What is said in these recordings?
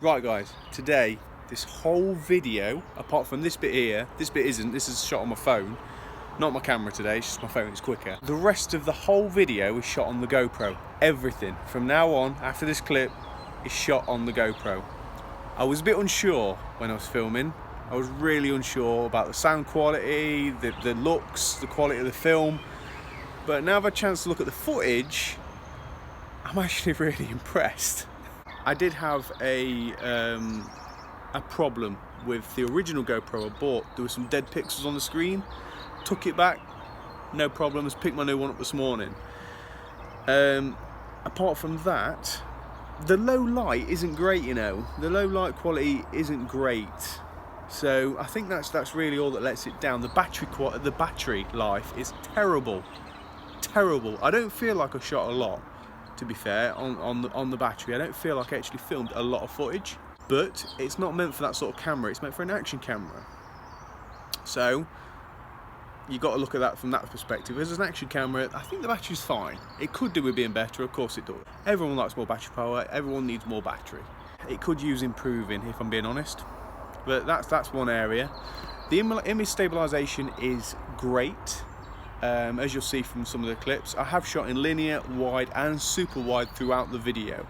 Right guys, today, this whole video, apart from this bit here, this bit isn't, this is shot on my phone, not my camera today, it's just my phone, it's quicker. The rest of the whole video is shot on the GoPro. Everything, from now on, after this clip, is shot on the GoPro. I was a bit unsure when I was filming. I was really unsure about the sound quality, the looks, the quality of the film. But now I've had a chance to look at the footage, I'm actually really impressed. I did have a problem with the original GoPro I bought. There were some dead pixels on the screen. Took it back, no problems. Picked my new one up this morning. Apart from that, the low light isn't great, you know. The low light quality isn't great. So I think that's really all that lets it down. The battery life is terrible. Terrible. I don't feel like I shot a lot, to be fair, on the battery. I don't feel like I actually filmed a lot of footage, but it's not meant for that sort of camera. It's meant for an action camera. So you got to look at that from that perspective. As an action camera, I think the battery's fine. It could do with being better, of course it does. Everyone likes more battery power. Everyone needs more battery. It could use improving, if I'm being honest. But that's one area. The image stabilization is great. As you'll see from some of the clips, I have shot in linear, wide and super wide throughout the video.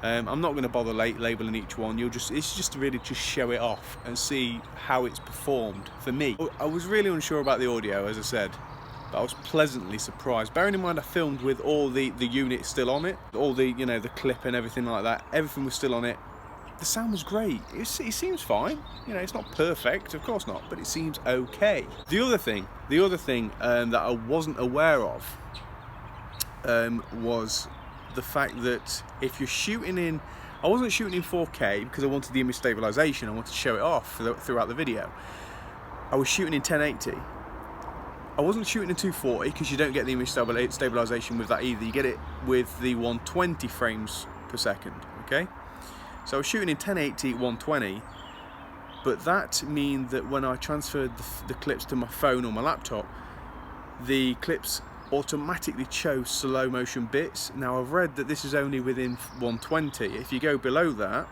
I'm not going to bother labeling each one. It's just to really just show it off and see how it's performed for me. I was really unsure about the audio, as I said, but I was pleasantly surprised. Bearing in mind I filmed with all the units still on it, all the the clip and everything like that. Everything was still on it. The sound was great. It seems fine. It's not perfect, of course not, but it seems okay. The other thing that I wasn't aware of was the fact that if you're shooting in, I wasn't shooting in 4K because I wanted the image stabilization. I wanted to show it off throughout the video. I was shooting in 1080. I wasn't shooting in 240 because you don't get the image stabilization with that either. You get it with the 120 frames per second. Okay. So I was shooting in 1080, 120, but that means that when I transferred the clips to my phone or my laptop, the clips automatically chose slow motion bits. Now I've read that this is only within 120. If you go below that,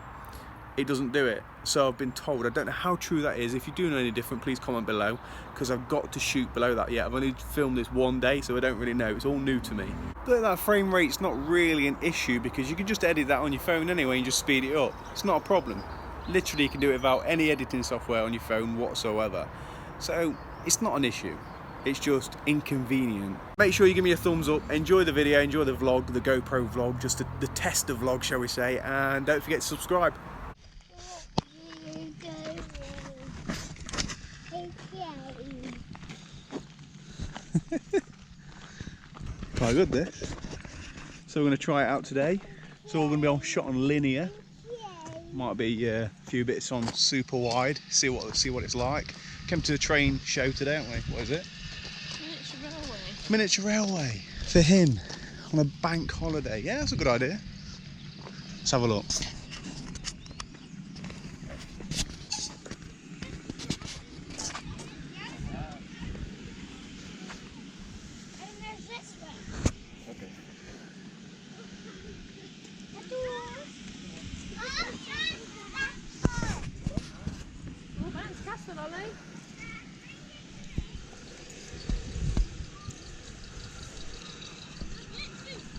it doesn't do it. So I've been told. I don't know how true that is. If you do know any different, please comment below, because I've got to shoot below that yet. I've only filmed this one day, so I don't really know. It's all new to me. But that frame rate's not really an issue because you can just edit that on your phone anyway and just speed it up. It's not a problem. Literally, you can do it without any editing software on your phone whatsoever. So it's not an issue. It's just inconvenient. Make sure you give me a thumbs up, enjoy the video, enjoy the vlog, the GoPro vlog, just the tester vlog, shall we say, and don't forget to subscribe. Quite good this. So we're going to try it out today. It's all going to be shot on linear. Might be a few bits on super wide. See what it's like. Came to the train show today, haven't we? What is it? Miniature railway. Miniature railway for him on a bank holiday. Yeah, that's a good idea. Let's have a look.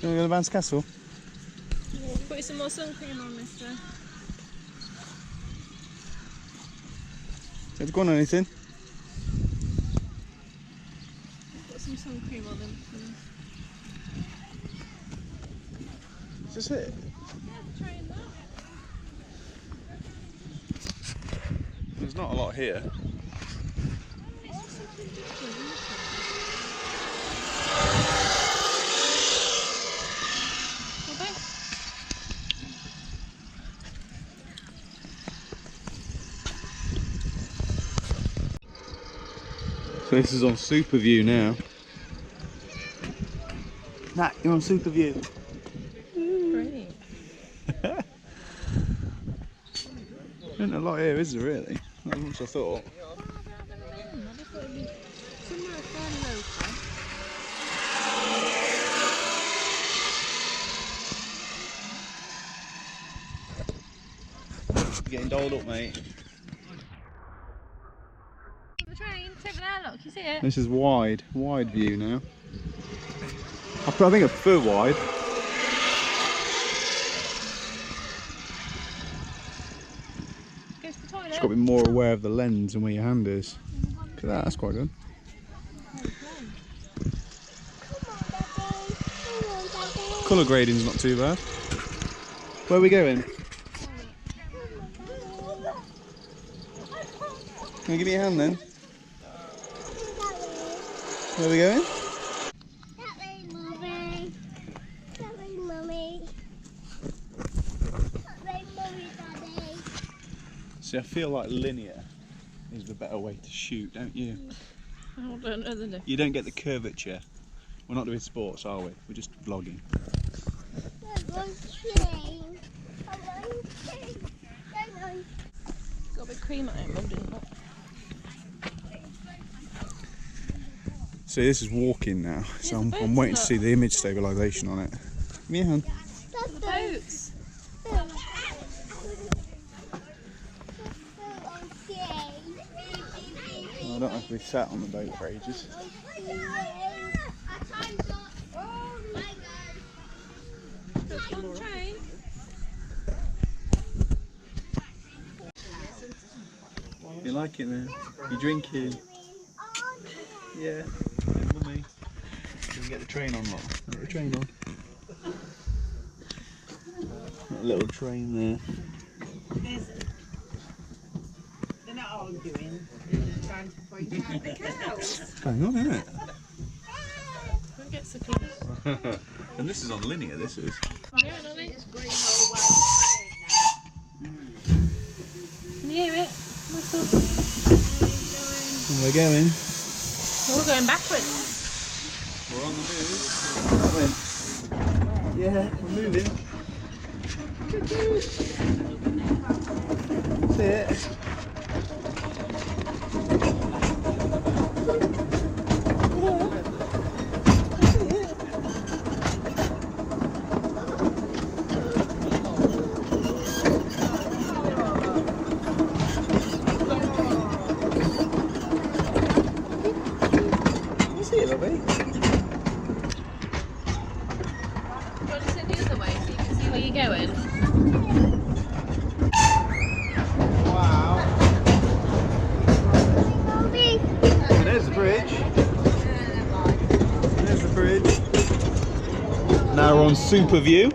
You want to go to Vance Castle? Yeah, put some more sun cream on, mister. Have you gone on anything? Put some sun cream on them. Is this it? Yeah, we're trying that. There's not a lot here. It's just something different. So this is on super view now. Nat, you're on super view. Great. Isn't a lot here, is there really? Not as much as I thought. Somewhere fairly local. You're getting doled up, mate. The train, it's over there, look, you see it? This is wide view now. I think a foot wide. Go to the toilet. Just got to be more aware of the lens and where your hand is. Look at that, that's quite good. Colour grading's not too bad. Where are we going? Can you give me a hand then? Where are we going? That way, Mummy. That way, Mummy. That way, Mummy, Daddy. See, I feel like linear is the better way to shoot, don't you? I don't know the difference. You don't get the curvature. We're not doing sports, are we? We're just vlogging. I want train. I want train. I want. Got a bit of cream on it, Mum didn't it? So this is walking now, so Yeah, the I'm waiting to boats see the image stabilisation on it. Give me a hand. That's The boats. Oh, I don't have to be sat on the boat for ages. It's on the train. You like it now? You drinking? Yeah. Mummy. Can we get the train on, look? Get the train on. That little train there. They're not arguing, trying to point out the cows. Hang on, isn't it? Don't get so close. And this is on linear, this is. Yeah, Ollie. It's green all well. Can you hear it? Whistle. We're going. We're going backwards. We're on the move. Yeah, we're moving. See it? You see it, lovey? Do you want to sit the other way so you can see where you're going? Wow. There's the bridge. There's the bridge. Now we're on super view.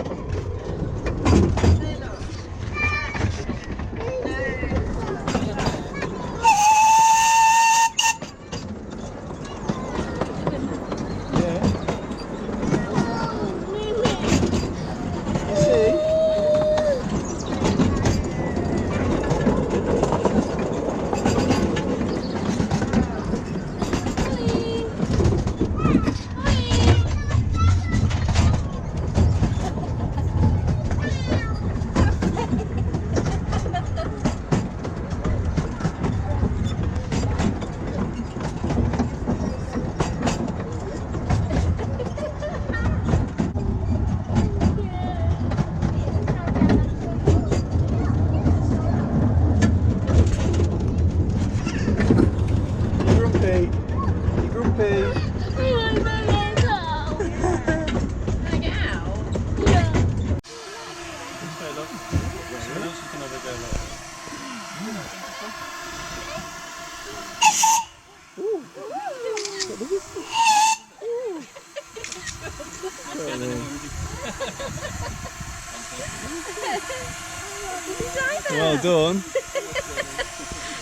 Well done.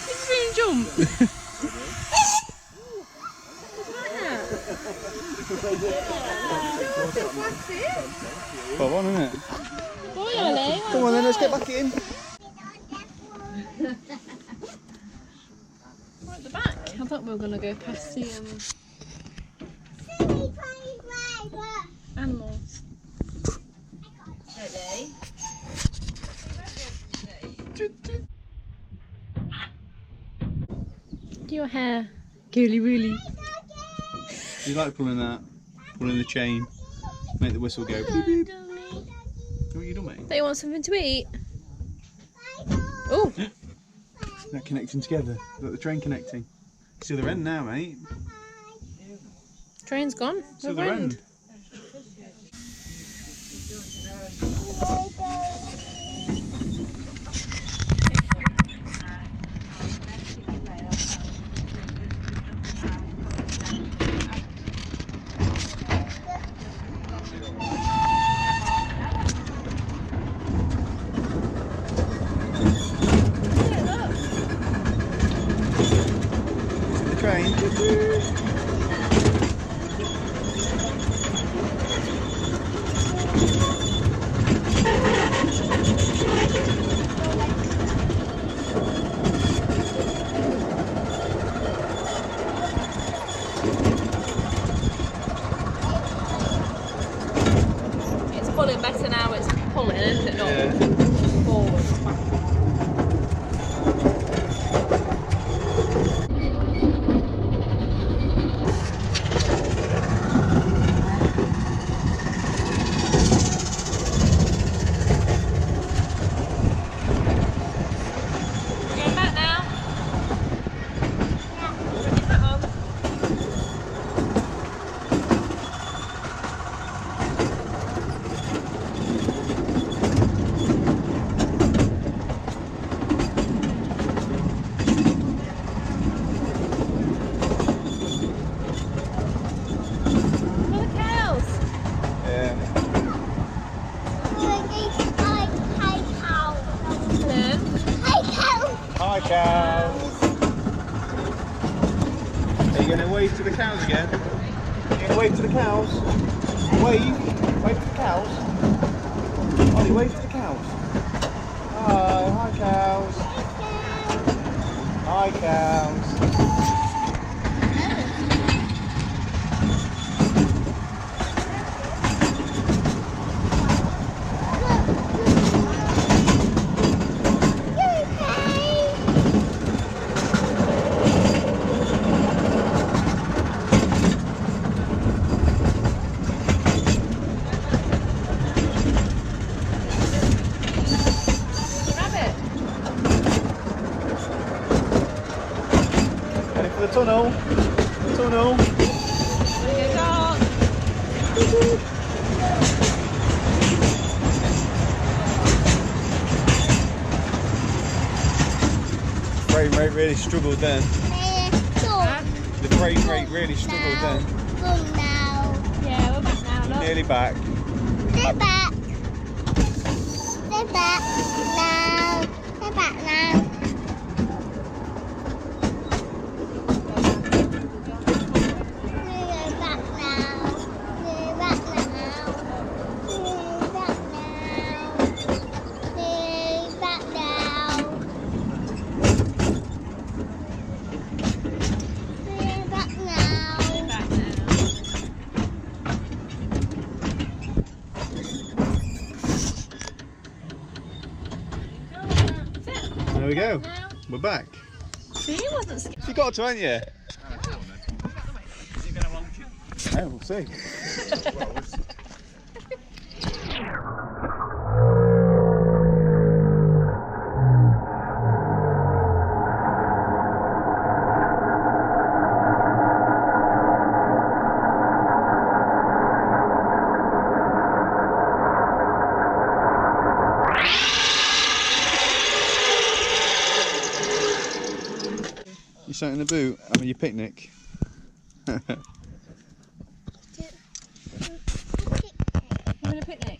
It's doing jump. Bob on, isn't it? Boy, Ollie. Come on then, let's get back in. Right at the back. I thought we were going to go past the animals. Ready? Your hair. Curly woolly. You like pulling that? Pulling the chain. Make the whistle go beep beep. What are you doing, mate? Don't you want something to eat? Oh, That connecting together. Look, the train connecting. See the end now, mate. Train's gone. See the end. The train. It's pulling better now. It's pulling, isn't it? Not Yeah. forward. We're going back now. Put your hat on. Look, cows. Yeah. Hello. Hi, cows. Are you going to wave to the cows again? Are you going to wave to the cows? Wave. Wave to the cows. Ollie, wave to the cows. Hi cows. Hi, cows. Rabbit. Ready for the tunnel? The tunnel. Go dog. Frame rate really struggled then. The frame rate really struggled then. Yeah, we're back now. Look. Nearly back. They're back. They're back now. They're back now. They're back now. They're back now. They're back now. They're back now. They're back now. We're back now. There we go. Now. We're back. See, he wasn't scared. You got to, haven't you? Yeah, we'll see. You sat in the boot having your picnic. Having a picnic.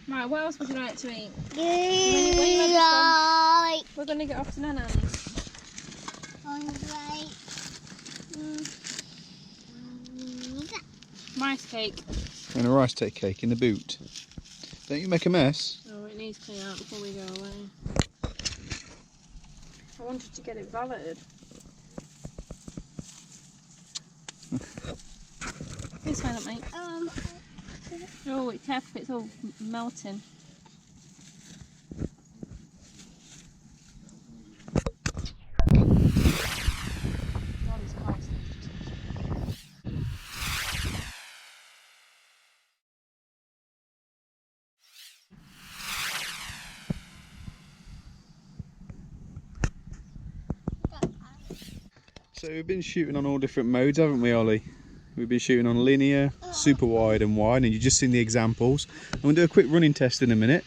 Right, what else would you like to eat? Good when you had this night. We're going to get off to Nana's. Rice cake. And a rice cake in the boot. Don't you make a mess? Oh, it needs cleaning out before we go away. I wanted to get it valeted. This way, look, mate. Oh, it's careful, it's all melting. Dolly's quite sensitive. So we've been shooting on all different modes, haven't we, Ollie? We've been shooting on linear, super wide and wide, and you've just seen the examples. And we'll do a quick running test in a minute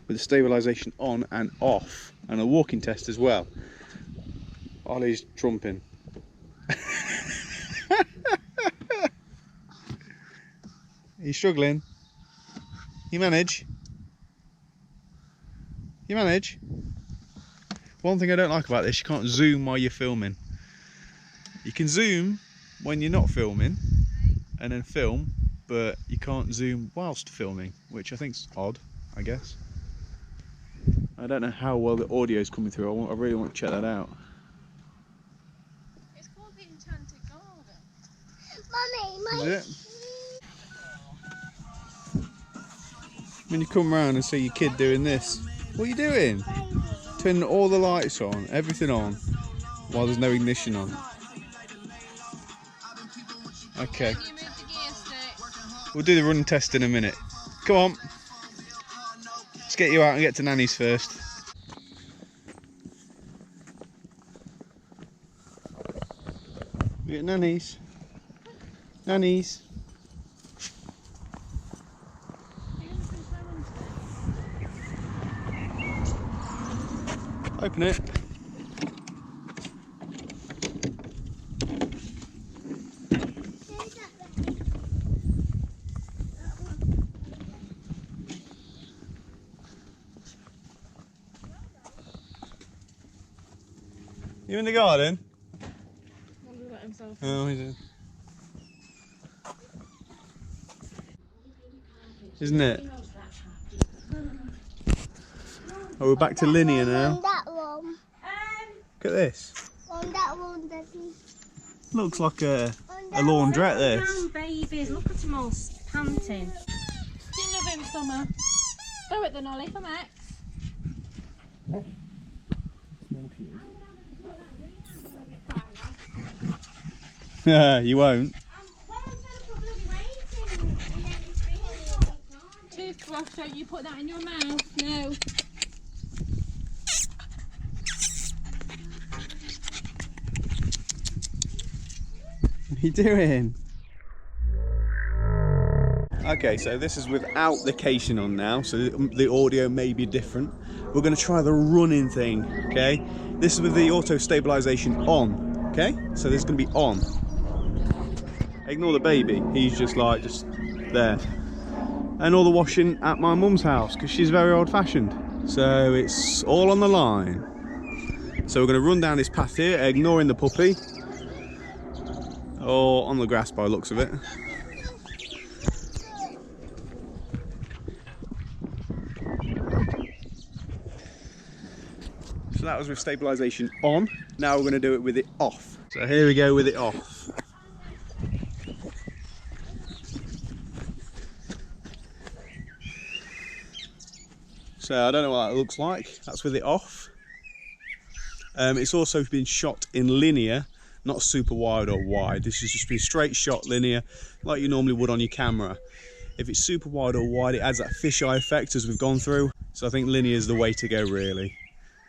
with the stabilisation on and off, and a walking test as well. Ollie's trumping. Are you struggling? You manage? You manage? One thing I don't like about this, you can't zoom while you're filming. You can zoom when you're not filming and then film, but you can't zoom whilst filming, which I think's odd, I guess. I don't know how well the audio is coming through. I really want to check that out. It's called the Enchanted Garden. Mummy, Is it? When you come round and see your kid doing this, what are you doing? Turning all the lights on, everything on, while there's no ignition on. Okay. You move the gear stick. We'll do the running test in a minute. Come on. Let's get you out and get to Nanny's first. We get Nanny's. Nanny's. Open it. You in the garden? Oh, he's in. Isn't it? Oh, we're back to linear now. On that one. Look at this. On that one, Daddy. Looks like a On a laundrette, this. Down, babies, look at them all panting. Do you love him, Summer? Throw it then, Ollie, for Max. You won't. Toothbrush, don't you put that in your mouth? No. What are you doing? Okay, so this is without the casing on now, so the audio may be different. We're going to try the running thing, okay? This is with the auto stabilization on, okay? So this is going to be on. Ignore the baby, he's just there. And all the washing at my mum's house, because she's very old-fashioned. So it's all on the line. So we're going to run down this path here, ignoring the puppy. Or on the grass by the looks of it. So that was with stabilisation on. Now we're going to do it with it off. So here we go with it off. So I don't know what that looks like. That's with it off. It's also been shot in linear, not super wide or wide. This has just been straight shot linear, like you normally would on your camera. If it's super wide or wide, it adds that fisheye effect as we've gone through. So I think linear is the way to go, really.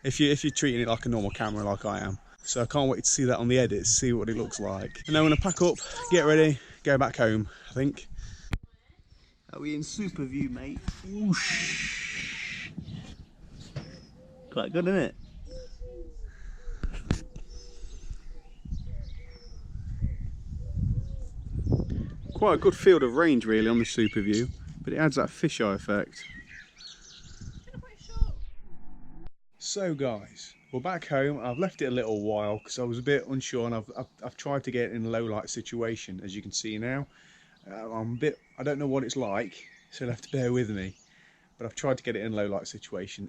If you're treating it like a normal camera, like I am. So I can't wait to see that on the edits, see what it looks like. And then I'm gonna pack up, get ready, go back home, I think. Are we in super view, mate? Whoosh. Quite good, isn't it? Quite a good field of range really on the super view, but it adds that fisheye effect. So guys, we're back home. I've left it a little while because I was a bit unsure, and I've tried to get it in a low light situation, as you can see now. I don't know what it's like, so you'll have to bear with me. But I've tried to get it in a low light situation,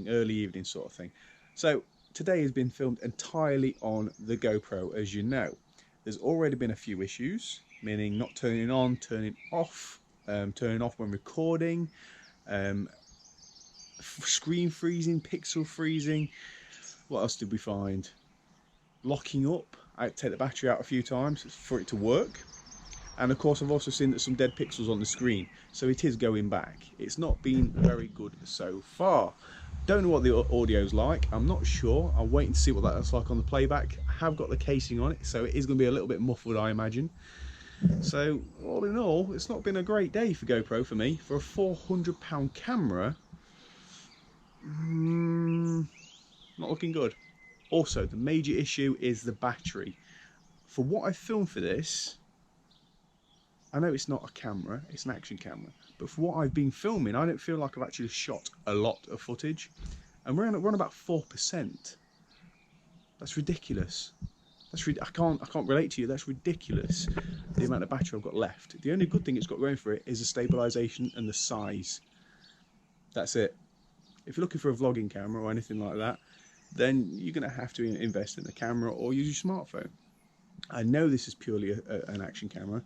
early evening sort of thing. So today has been filmed entirely on the GoPro, as you know. There's already been a few issues, meaning not turning on, turning off when recording, screen freezing, pixel freezing. What else did we find? Locking up. I had to take the battery out a few times for it to work. And of course I've also seen that some dead pixels on the screen, so it is going back. It's not been very good so far, Don't know what the audio's like. I'm not sure. I'm waiting to see what that looks like on the playback. I have got the casing on it, so it is going to be a little bit muffled, I imagine. So all in all, it's not been a great day for GoPro for me. For a £400 camera, not looking good. Also, the major issue is the battery. For what I filmed for this, I know it's not a camera, it's an action camera, but for what I've been filming, I don't feel like I've actually shot a lot of footage, and we're on about 4%. That's ridiculous. I can't relate to you. That's ridiculous. The amount of battery I've got left. The only good thing it's got going for it is the stabilisation and the size. That's it. If you're looking for a vlogging camera or anything like that, then you're going to have to invest in a camera or use your smartphone. I know this is purely an action camera,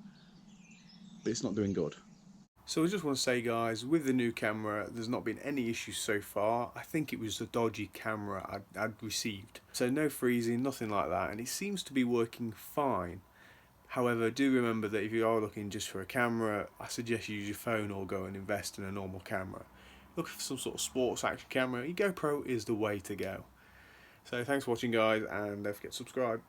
but it's not doing good. So I just want to say, guys, with the new camera, there's not been any issues so far. I think it was a dodgy camera I'd received. So no freezing, nothing like that, and it seems to be working fine. However, do remember that if you are looking just for a camera, I suggest you use your phone or go and invest in a normal camera. Look for some sort of sports action camera. Your GoPro is the way to go. So thanks for watching, guys, and don't forget to subscribe.